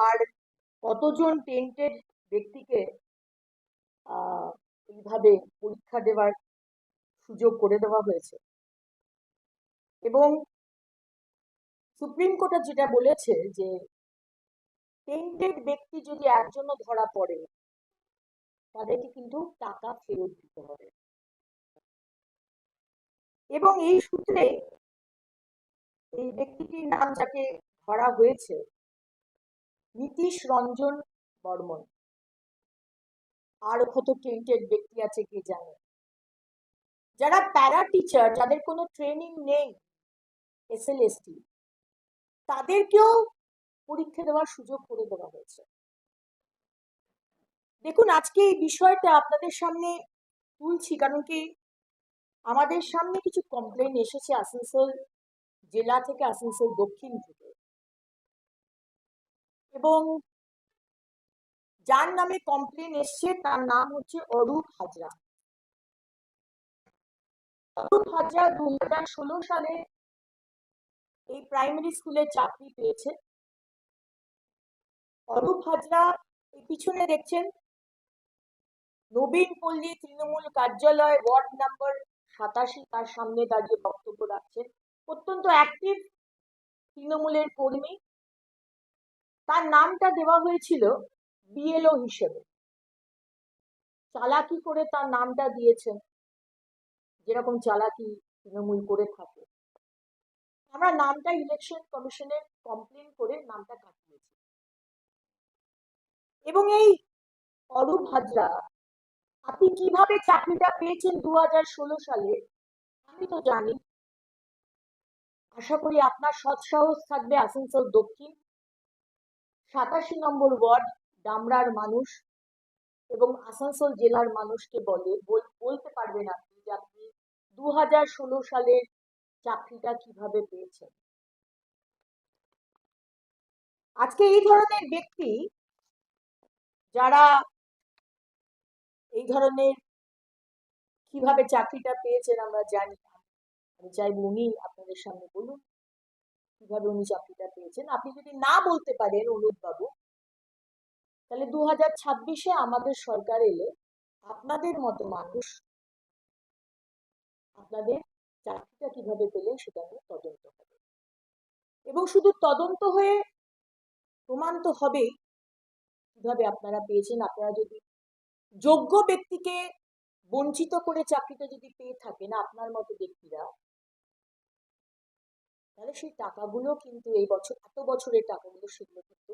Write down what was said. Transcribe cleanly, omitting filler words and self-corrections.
আর কতজন টেন্টেড ব্যক্তিকে এইভাবে পরীক্ষা দেওয়ার সুযোগ করে দেওয়া হয়েছে। এবং সুপ্রিম কোর্ট যেটা বলেছে যে টেন্টেড ব্যক্তি যদি একজনও ধরা পড়ে তাদেরকে কিন্তু টাকা ফেরত দিতে হবে। এবং এই সূত্রে এই ব্যক্তিটির নাম যাকে ধরা হয়েছে নীতিশ রঞ্জন বর্মন। আর কত টেন্টেড ব্যক্তি আছে কে জানে, যারা প্যারা টিচার, যাদের কোনো ট্রেনিং নেই এসএলএসটি, তাদেরকেও পরীক্ষা দেওয়ার সুযোগ করে দেওয়া হয়েছে। দেখুন, আজকে এই বিষয়টা আপনাদের সামনে তুলছি কারণ কি আমাদের সামনে কিছু কমপ্লেন এসেছে আসানসোল জেলা থেকে, আসানসোল দক্ষিণ থেকে, এবং যার নামে কমপ্লেন এসছে তার নাম হচ্ছে অরূপ হাজরা। অরূপ হাজরা 2016 সালে এই প্রাইমারি স্কুলে চাকরি পেয়েছে। অরূপ হাজরা এই পিছনে দেখছেন নবীন পল্লী তৃণমূল কার্যালয় ওয়ার্ড নাম্বার 87, তার সামনে দাঁড়িয়ে বক্তব্য রাখছেন। অত্যন্ত অ্যাক্টিভ তৃণমূলের কর্মী। তার নামটা দেওয়া হয়েছিল বিএলও হিসেবে। চালাকি করে তার নামটা দিয়েছেন, যেরকম চালাকি তৃণমূল করে থাকে। আমরা নামটা ইলেকশন কমিশনে কমপ্লেন করে নামটা কাটিয়েছি। এবং এই অরূপ হাজরা, আপনি কিভাবে চাকরিটা পেয়েছেন 2016 সালে আমি তো জানি। আশা করি আপনার সৎসাহস থাকবে আসানসোল দক্ষিণ 87 নম্বর ওয়ার্ড ডামরার মানুষ এবং আসানসোল জেলার মানুষকে বলতে পারবেন আপনি যে আপনি 2016 সালের চাকরিটা কিভাবে পেয়েছেন। আজকে এই ধরনের ব্যক্তি যারা এই ধরনের কিভাবে চাকরিটা পেয়েছেন আমরা জানি না। আমি চাইবো উনি আপনাদের সামনে বলুন কিভাবে উনি চাকরিটা পেয়েছেন। আপনি যদি না বলতে পারেন অনুপ বাবু, তাহলে 2026-এ আমাদের সরকার এলে আপনাদের মতো মানুষ আপনাদের চাকরিটা কিভাবে পেলেন সেটা নিয়ে তদন্ত হবে। এবং শুধু তদন্ত হয়ে প্রমাণ তো হবেই কিভাবে আপনারা পেয়েছেন। আপনারা যদি যোগ্য ব্যক্তিকে বঞ্চিত করে চাকরিটা যদি পেয়ে থাকেন আপনার মতো ব্যক্তিরা, তাহলে সেই টাকাগুলো কিন্তু এই বছর, এত বছরের টাকাগুলো সেগুলো কিন্তু